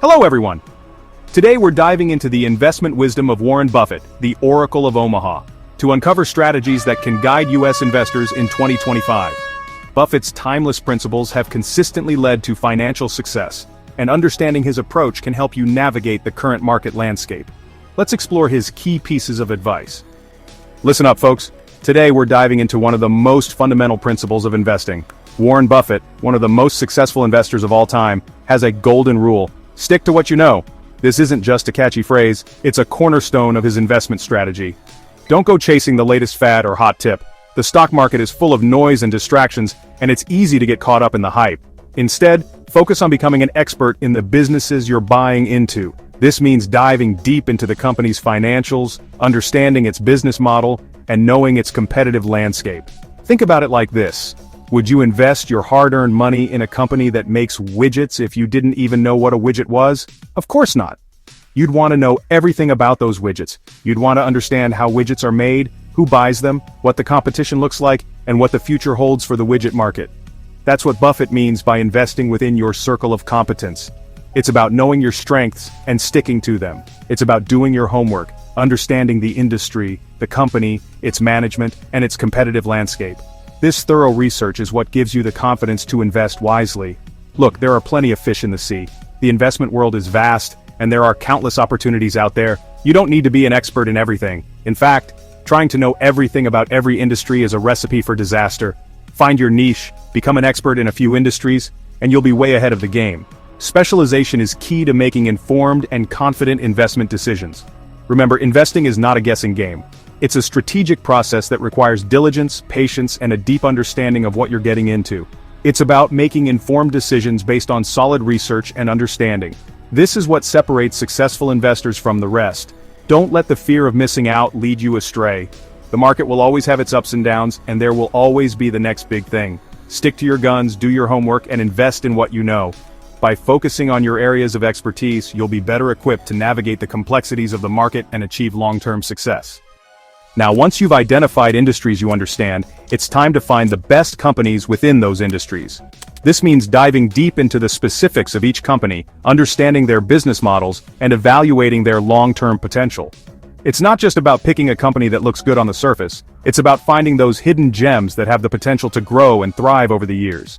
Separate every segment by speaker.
Speaker 1: Hello everyone! Today we're diving into the investment wisdom of Warren Buffett, the Oracle of Omaha, to uncover strategies that can guide U.S. investors in 2025. Buffett's timeless principles have consistently led to financial success, and understanding his approach can help you navigate the current market landscape. Let's explore his key pieces of advice. Listen up, folks. Today we're diving into one of the most fundamental principles of investing. Warren Buffett, one of the most successful investors of all time, has a golden rule: stick to what you know. This isn't just a catchy phrase, it's a cornerstone of his investment strategy. Don't go chasing the latest fad or hot tip. The stock market is full of noise and distractions, and it's easy to get caught up in the hype. Instead, focus on becoming an expert in the businesses you're buying into. This means diving deep into the company's financials, understanding its business model, and knowing its competitive landscape. Think about it like this. Would you invest your hard-earned money in a company that makes widgets if you didn't even know what a widget was? Of course not. You'd want to know everything about those widgets. You'd want to understand how widgets are made, who buys them, what the competition looks like, and what the future holds for the widget market. That's what Buffett means by investing within your circle of competence. It's about knowing your strengths and sticking to them. It's about doing your homework, understanding the industry, the company, its management, and its competitive landscape. This thorough research is what gives you the confidence to invest wisely. Look, there are plenty of fish in the sea. The investment world is vast, and there are countless opportunities out there. You don't need to be an expert in everything. In fact, trying to know everything about every industry is a recipe for disaster. Find your niche, become an expert in a few industries, and you'll be way ahead of the game. Specialization is key to making informed and confident investment decisions. Remember, investing is not a guessing game. It's a strategic process that requires diligence, patience, and a deep understanding of what you're getting into. It's about making informed decisions based on solid research and understanding. This is what separates successful investors from the rest. Don't let the fear of missing out lead you astray. The market will always have its ups and downs, and there will always be the next big thing. Stick to your guns, do your homework, and invest in what you know. By focusing on your areas of expertise, you'll be better equipped to navigate the complexities of the market and achieve long-term success. Now, once you've identified industries you understand, it's time to find the best companies within those industries. This means diving deep into the specifics of each company, understanding their business models, and evaluating their long-term potential. It's not just about picking a company that looks good on the surface, it's about finding those hidden gems that have the potential to grow and thrive over the years.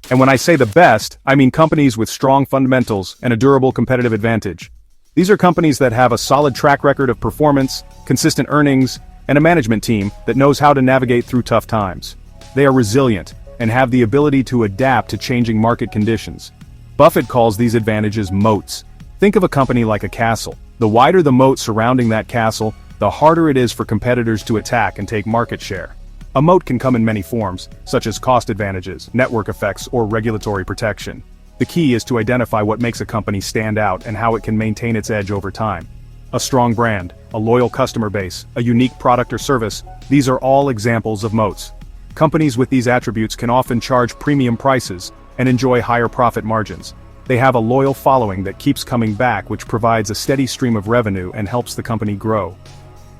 Speaker 1: And when I say the best, I mean companies with strong fundamentals and a durable competitive advantage. These are companies that have a solid track record of performance, consistent earnings, and a management team that knows how to navigate through tough times. They are resilient and have the ability to adapt to changing market conditions. Buffett calls these advantages moats. Think of a company like a castle. The wider the moat surrounding that castle, the harder it is for competitors to attack and take market share. A moat can come in many forms, such as cost advantages, network effects, or regulatory protection. The key is to identify what makes a company stand out and how it can maintain its edge over time. A strong brand, a loyal customer base, a unique product or service, these are all examples of moats. Companies with these attributes can often charge premium prices and enjoy higher profit margins. They have a loyal following that keeps coming back, which provides a steady stream of revenue and helps the company grow.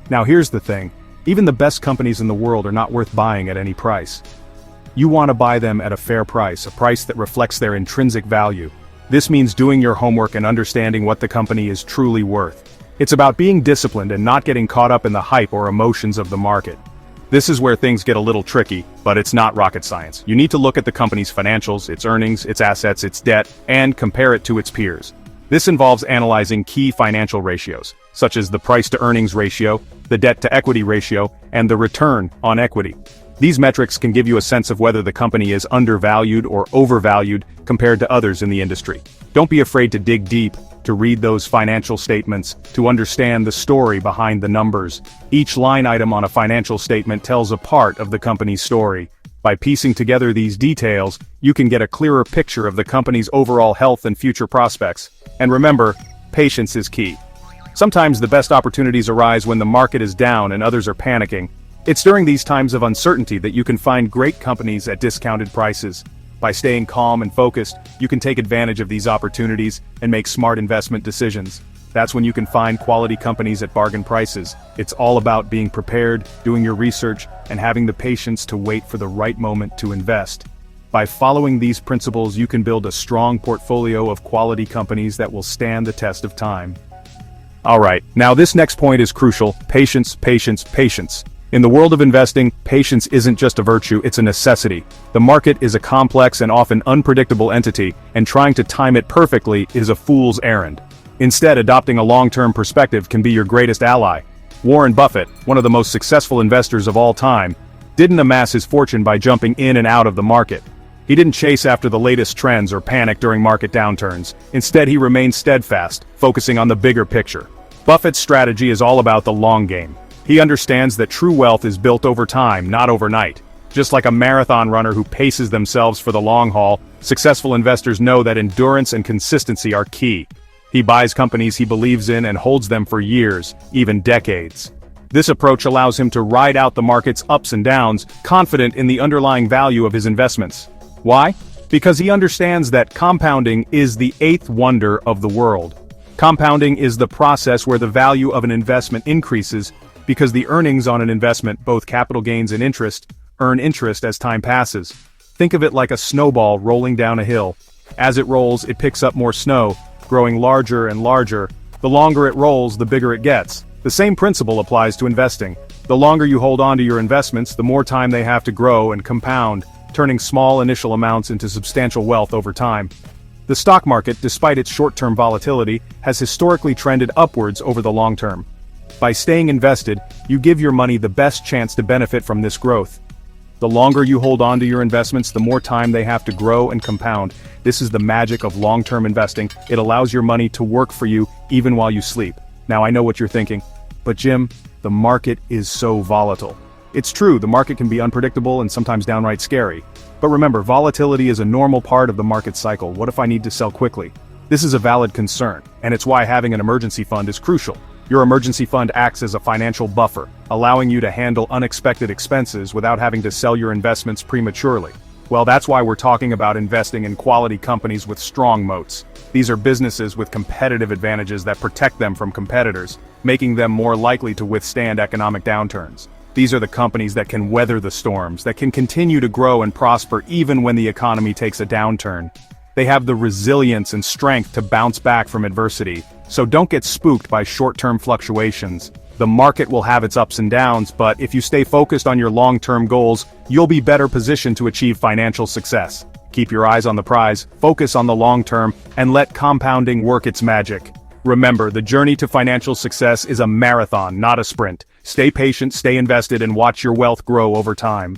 Speaker 1: Now here's the thing, even the best companies in the world are not worth buying at any price. You want to buy them at a fair price, a price that reflects their intrinsic value. This means doing your homework and understanding what the company is truly worth. It's about being disciplined and not getting caught up in the hype or emotions of the market. This is where things get a little tricky, but it's not rocket science. You need to look at the company's financials, its earnings, its assets, its debt, and compare it to its peers. This involves analyzing key financial ratios, such as the price-to-earnings ratio, the debt-to-equity ratio, and the return on equity. These metrics can give you a sense of whether the company is undervalued or overvalued compared to others in the industry. Don't be afraid to dig deep, to read those financial statements, to understand the story behind the numbers. Each line item on a financial statement tells a part of the company's story. By piecing together these details, you can get a clearer picture of the company's overall health and future prospects. And remember, patience is key. Sometimes the best opportunities arise when the market is down and others are panicking. It's during these times of uncertainty that you can find great companies at discounted prices. By staying calm and focused, you can take advantage of these opportunities and make smart investment decisions. That's when you can find quality companies at bargain prices. It's all about being prepared, doing your research, and having the patience to wait for the right moment to invest. By following these principles, you can build a strong portfolio of quality companies that will stand the test of time. Alright, now this next point is crucial: patience, patience, patience. In the world of investing, patience isn't just a virtue, it's a necessity. The market is a complex and often unpredictable entity, and trying to time it perfectly is a fool's errand. Instead, adopting a long-term perspective can be your greatest ally. Warren Buffett, one of the most successful investors of all time, didn't amass his fortune by jumping in and out of the market. He didn't chase after the latest trends or panic during market downturns. Instead, he remained steadfast, focusing on the bigger picture. Buffett's strategy is all about the long game. He understands that true wealth is built over time, not overnight. Just like a marathon runner who paces themselves for the long haul, successful investors know that endurance and consistency are key. He buys companies he believes in and holds them for years, even decades. This approach allows him to ride out the market's ups and downs, confident in the underlying value of his investments. Why? Because he understands that compounding is the eighth wonder of the world. Compounding is the process where the value of an investment increases because the earnings on an investment, both capital gains and interest, earn interest as time passes. Think of it like a snowball rolling down a hill. As it rolls, it picks up more snow, growing larger and larger. The longer it rolls, the bigger it gets. The same principle applies to investing. The longer you hold on to your investments, the more time they have to grow and compound, turning small initial amounts into substantial wealth over time. The stock market, despite its short-term volatility, has historically trended upwards over the long term. By staying invested, you give your money the best chance to benefit from this growth. The longer you hold on to your investments, the more time they have to grow and compound. This is the magic of long-term investing. It allows your money to work for you even while you sleep. Now I know what you're thinking, but Jim, the market is so volatile. It's true, the market can be unpredictable and sometimes downright scary. But remember, volatility is a normal part of the market cycle. What if I need to sell quickly? This is a valid concern, and it's why having an emergency fund is crucial. Your emergency fund acts as a financial buffer, allowing you to handle unexpected expenses without having to sell your investments prematurely. Well, that's why we're talking about investing in quality companies with strong moats. These are businesses with competitive advantages that protect them from competitors, making them more likely to withstand economic downturns. These are the companies that can weather the storms, that can continue to grow and prosper even when the economy takes a downturn. They have the resilience and strength to bounce back from adversity, so don't get spooked by short-term fluctuations. The market will have its ups and downs, but if you stay focused on your long-term goals, you'll be better positioned to achieve financial success. Keep your eyes on the prize, focus on the long term, and let compounding work its magic. Remember, the journey to financial success is a marathon, not a sprint. Stay patient, stay invested, and watch your wealth grow over time.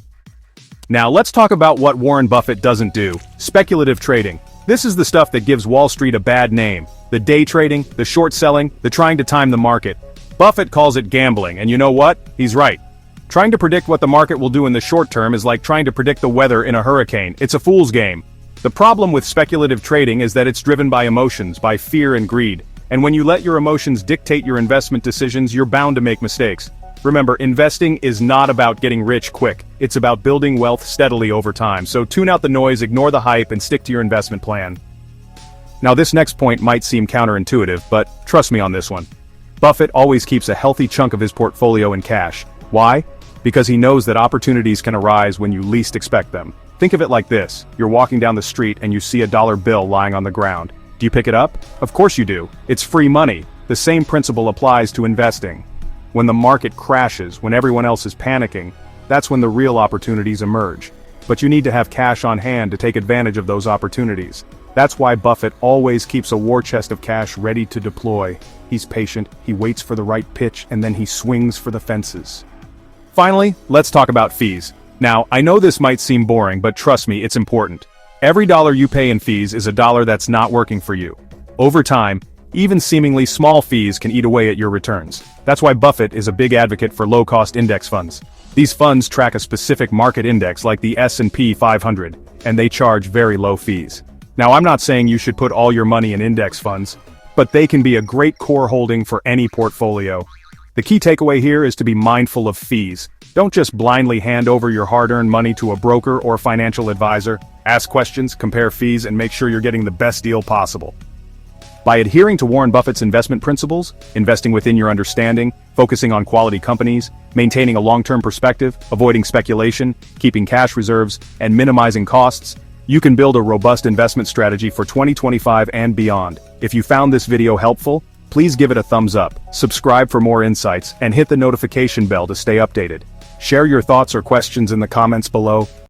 Speaker 1: Now let's talk about what Warren Buffett doesn't do: speculative trading. This is the stuff that gives Wall Street a bad name. The day trading, the short selling, the trying to time the market. Buffett calls it gambling, and you know what? He's right. Trying to predict what the market will do in the short term is like trying to predict the weather in a hurricane. It's a fool's game. The problem with speculative trading is that it's driven by emotions, by fear and greed. And when you let your emotions dictate your investment decisions, you're bound to make mistakes. Remember, investing is not about getting rich quick. It's about building wealth steadily over time. So tune out the noise, ignore the hype, and stick to your investment plan. Now this next point might seem counterintuitive, but trust me on this one. Buffett always keeps a healthy chunk of his portfolio in cash. Why? Because he knows that opportunities can arise when you least expect them. Think of it like this: you're walking down the street and you see a dollar bill lying on the ground. Do you pick it up? Of course you do. It's free money. The same principle applies to investing. When the market crashes, when everyone else is panicking, that's when the real opportunities emerge. But you need to have cash on hand to take advantage of those opportunities. That's why Buffett always keeps a war chest of cash ready to deploy. He's patient, he waits for the right pitch, and then he swings for the fences. Finally, let's talk about fees. Now, I know this might seem boring, but trust me, it's important. Every dollar you pay in fees is a dollar that's not working for you. Over time, even seemingly small fees can eat away at your returns. That's why Buffett is a big advocate for low-cost index funds. These funds track a specific market index like the S&P 500, and they charge very low fees. Now, I'm not saying you should put all your money in index funds, but they can be a great core holding for any portfolio. The key takeaway here is to be mindful of fees. Don't just blindly hand over your hard-earned money to a broker or financial advisor. Ask questions, compare fees, and make sure you're getting the best deal possible. By adhering to Warren Buffett's investment principles, investing within your understanding, focusing on quality companies, maintaining a long-term perspective, avoiding speculation, keeping cash reserves, and minimizing costs, You can build a robust investment strategy for 2025 and beyond. If you found this video helpful, please give it a thumbs up, subscribe for more insights, and hit the notification bell to stay updated. Share your thoughts or questions in the comments below.